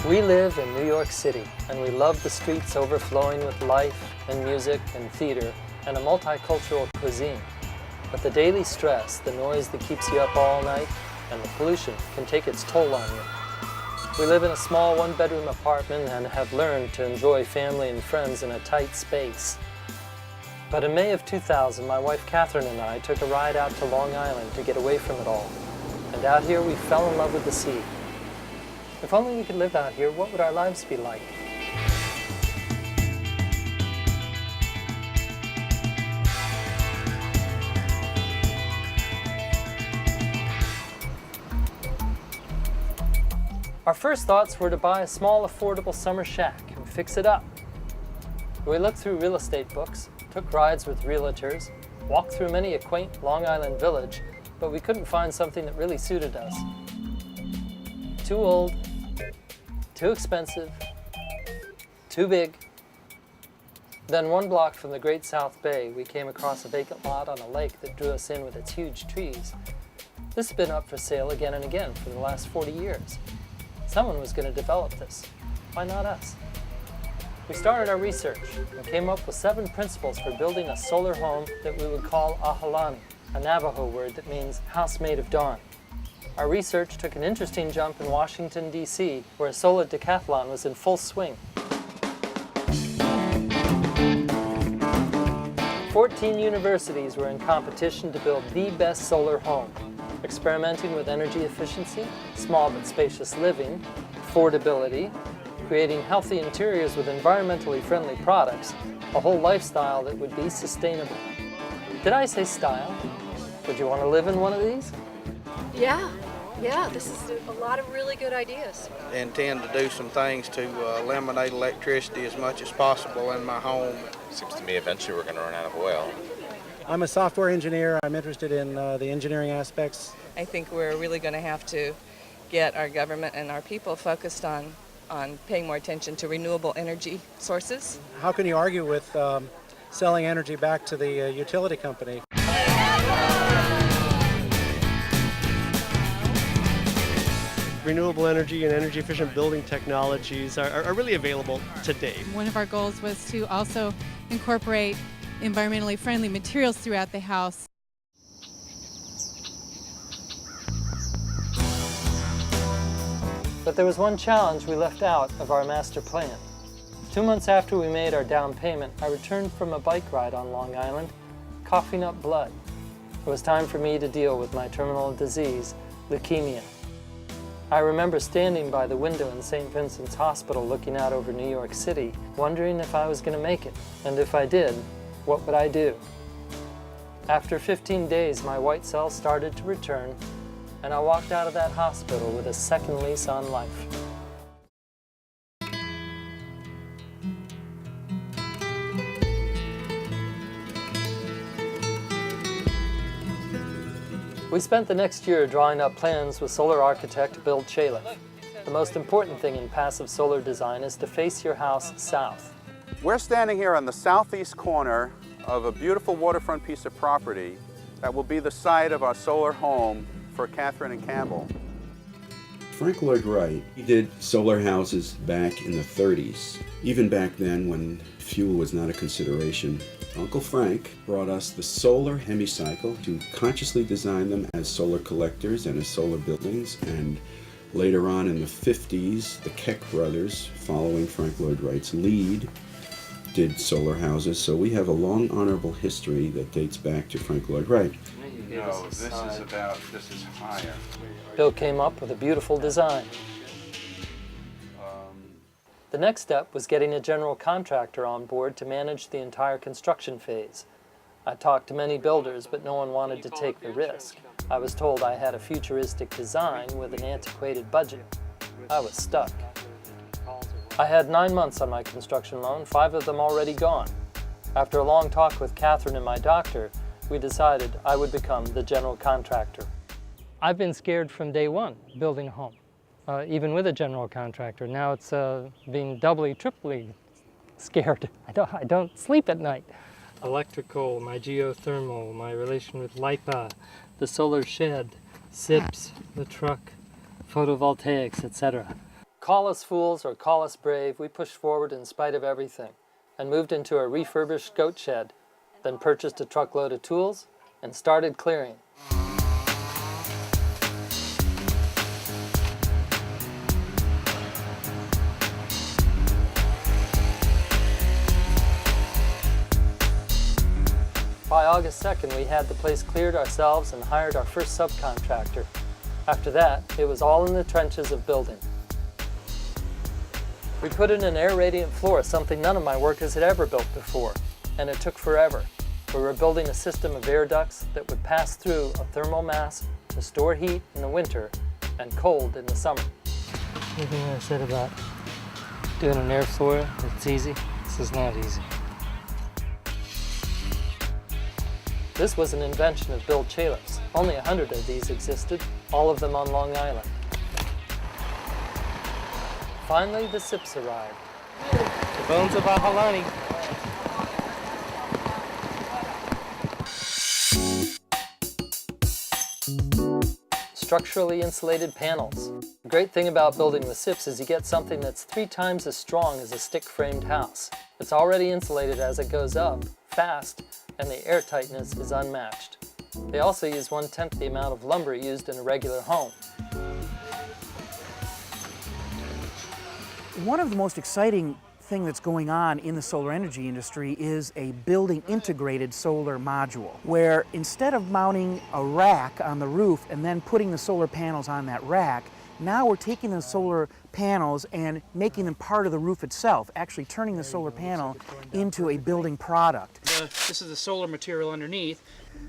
We live in New York City, and we love the streets overflowing with life and music and theater and a multicultural cuisine. But the daily stress, the noise that keeps you up all night, and the pollution can take its toll on you. We live in a small one-bedroom apartment and have learned to enjoy family and friends in a tight space. But in May of 2000, my wife Catherine and I took a ride out to Long Island to get away from it all. And out here we fell in love with the sea. If only we could live out here, what would our lives be like? Our first thoughts were to buy a small, affordable summer shack and fix it up. We looked through real estate books, took rides with realtors, walked through many a quaint Long Island village, but we couldn't find something that really suited us. Too old, too expensive, too big. Then 1 block from the Great South Bay, we came across a vacant lot on a lake that drew us in with its huge trees. This has been up for sale again and again for the last 40 years. Someone was going to develop this. Why not us? We started our research and came up with 7 principles for building a solar home that we would call Ahalani, a Navajo word that means house made of dawn. Our research took an interesting jump in Washington, D.C., where a solar decathlon was in full swing. 14 universities were in competition to build the best solar home, experimenting with energy efficiency, small but spacious living, affordability, creating healthy interiors with environmentally friendly products, a whole lifestyle that would be sustainable. Did I say style? Would you want to live in one of these? Yeah, this is a lot of really good ideas. I intend to do some things to eliminate electricity as much as possible in my home. Seems to me eventually we're going to run out of oil. I'm a software engineer. I'm interested in the engineering aspects. I think we're really going to have to get our government and our people focused on paying more attention to renewable energy sources. How can you argue with selling energy back to the utility company? Renewable energy and energy efficient building technologies are really available today. One of our goals was to also incorporate environmentally friendly materials throughout the house. But there was one challenge we left out of our master plan. 2 months after we made our down payment, I returned from a bike ride on Long Island, coughing up blood. It was time for me to deal with my terminal disease, leukemia. I remember standing by the window in St. Vincent's Hospital looking out over New York City, wondering if I was going to make it, and if I did, what would I do? After 15 days, my white cells started to return, and I walked out of that hospital with a second lease on life. We spent the next year drawing up plans with solar architect Bill Chaliff. The most important thing in passive solar design is to face your house south. We're standing here on the southeast corner of a beautiful waterfront piece of property that will be the site of our solar home for Catherine and Campbell. Frank Lloyd Wright, he did solar houses back in the 30s. Even back then when fuel was not a consideration, Uncle Frank brought us the solar hemicycle to consciously design them as solar collectors and as solar buildings. And later on in the 50s, the Keck brothers, following Frank Lloyd Wright's lead, did solar houses. So we have a long, honorable history that dates back to Frank Lloyd Wright. No, this is higher. Bill came up with a beautiful design. The next step was getting a general contractor on board to manage the entire construction phase. I talked to many builders, but no one wanted to take the risk. I was told I had a futuristic design with an antiquated budget. I was stuck. I had 9 months on my construction loan, 5 of them already gone. After a long talk with Catherine and my doctor, we decided I would become the general contractor. I've been scared from day one building a home. Even with a general contractor. Now it's being doubly, triply scared. I don't sleep at night. Electrical, my geothermal, my relation with LIPA, the solar shed, SIPs, the truck, photovoltaics, etc. Call us fools or call us brave, we pushed forward in spite of everything and moved into a refurbished goat shed, then purchased a truckload of tools and started clearing. By August 2nd, we had the place cleared ourselves and hired our first subcontractor. After that, it was all in the trenches of building. We put in an air-radiant floor, something none of my workers had ever built before, and it took forever. We were building a system of air ducts that would pass through a thermal mass to store heat in the winter and cold in the summer. Anything I said about doing an air floor, it's easy? This is not easy. This was an invention of Bill Chalif's. Only 100 of these existed, all of them on Long Island. Finally, the SIPs arrived. The bones of Ahalani. Structurally insulated panels. The great thing about building with SIPs is you get something that's 3 times as strong as a stick-framed house. It's already insulated as it goes up, fast, and the air tightness is unmatched. They also use 1/10 the amount of lumber used in a regular home. One of the most exciting thing that's going on in the solar energy industry is a building integrated solar module, where instead of mounting a rack on the roof and then putting the solar panels on that rack, now we're taking the solar panels and making them part of the roof itself, actually turning the solar panel into a building product. This is the solar material underneath.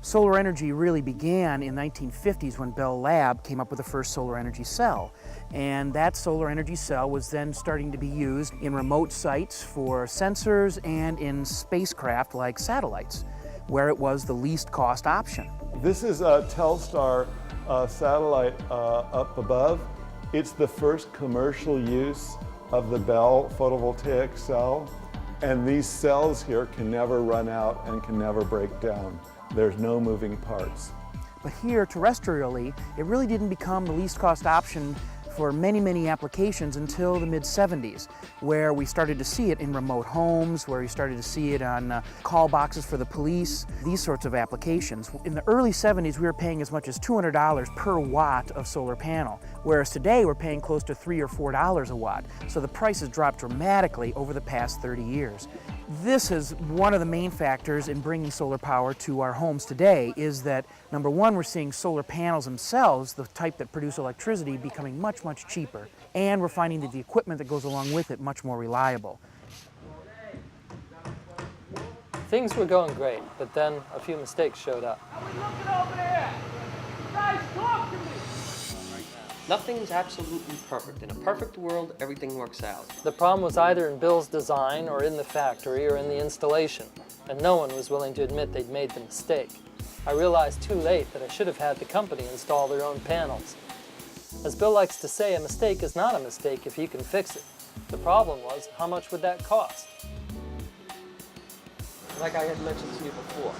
Solar energy really began in the 1950s when Bell Lab came up with the first solar energy cell. And that solar energy cell was then starting to be used in remote sites for sensors and in spacecraft like satellites, where it was the least cost option. This is a Telstar satellite up above. It's the first commercial use of the Bell photovoltaic cell. And these cells here can never run out and can never break down. There's no moving parts. But here, terrestrially, it really didn't become the least cost option for many, many applications until the mid-70s, where we started to see it in remote homes, where we started to see it on call boxes for the police, these sorts of applications. In the early 70s, we were paying as much as $200 per watt of solar panel, whereas today we're paying close to $3 or $4 a watt. So the price has dropped dramatically over the past 30 years. This is one of the main factors in bringing solar power to our homes today, is that, number one, we're seeing solar panels themselves, the type that produce electricity, becoming much, much cheaper. And we're finding that the equipment that goes along with it much more reliable. Things were going great, but then a few mistakes showed up. Nothing's absolutely perfect. In a perfect world, everything works out. The problem was either in Bill's design or in the factory or in the installation, and no one was willing to admit they'd made the mistake. I realized too late that I should have had the company install their own panels. As Bill likes to say, a mistake is not a mistake if you can fix it. The problem was, how much would that cost? Like I had mentioned to you before.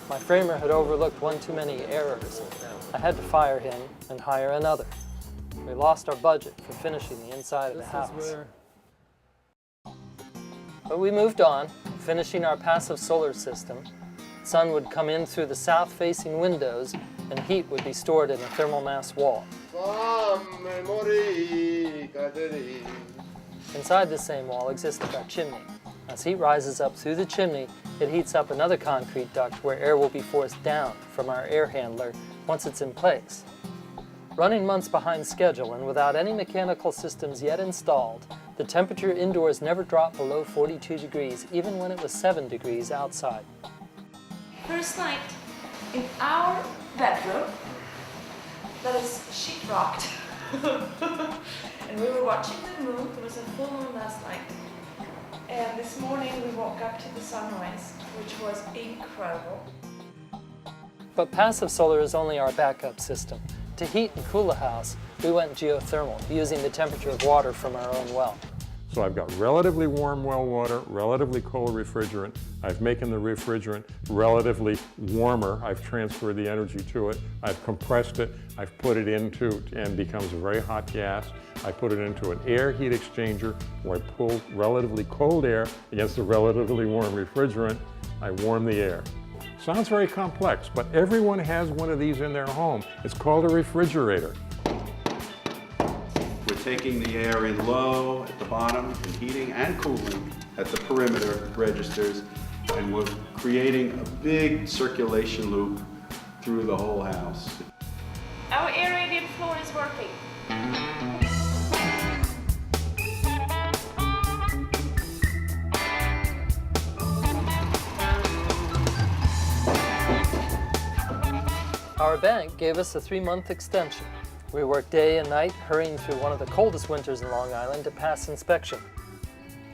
My framer had overlooked one too many errors. I had to fire him and hire another. We lost our budget for finishing the inside of the house. But we moved on, finishing our passive solar system. Sun would come in through the south-facing windows, and heat would be stored in a thermal mass wall. Inside the same wall existed our chimney. As heat rises up through the chimney, it heats up another concrete duct where air will be forced down from our air handler once it's in place. Running months behind schedule and without any mechanical systems yet installed, the temperature indoors never dropped below 42 degrees, even when it was 7 degrees outside. First night in our bedroom that is sheetrocked. And we were watching the moon. It was a full moon last night. And this morning we woke up to the sunrise, which was incredible. But passive solar is only our backup system. To heat and cool a house, we went geothermal, using the temperature of water from our own well. So I've got relatively warm well water, relatively cold refrigerant. I've making the refrigerant relatively warmer. I've transferred the energy to it. I've compressed it. I've put it into, and becomes a very hot gas. I put it into an air heat exchanger where I pull relatively cold air against a relatively warm refrigerant. I warm the air. Sounds very complex, but everyone has one of these in their home. It's called a refrigerator. We're taking the air in low at the bottom and heating and cooling at the perimeter registers, and we're creating a big circulation loop through the whole house. Our aerated floor is working. Our bank gave us a 3-month extension. We worked day and night, hurrying through one of the coldest winters in Long Island to pass inspection.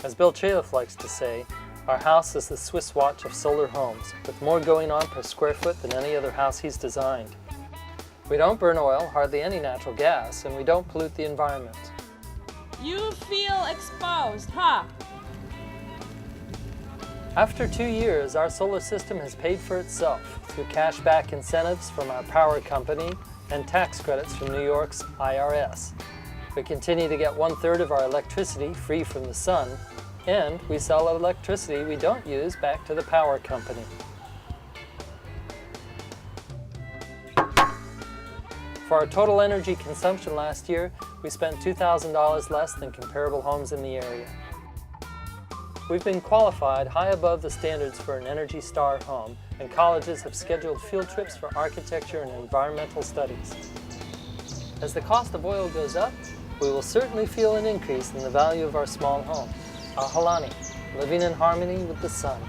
As Bill Chaliff likes to say, our house is the Swiss watch of solar homes, with more going on per square foot than any other house he's designed. We don't burn oil, hardly any natural gas, and we don't pollute the environment. You feel exposed, huh? After 2 years, our solar system has paid for itself through cashback incentives from our power company and tax credits from New York's IRS. We continue to get 1/3 of our electricity free from the sun, and we sell electricity we don't use back to the power company. For our total energy consumption last year, we spent $2,000 less than comparable homes in the area. We've been qualified high above the standards for an Energy Star home, and colleges have scheduled field trips for architecture and environmental studies. As the cost of oil goes up, we will certainly feel an increase in the value of our small home. Ahalani, living in harmony with the sun.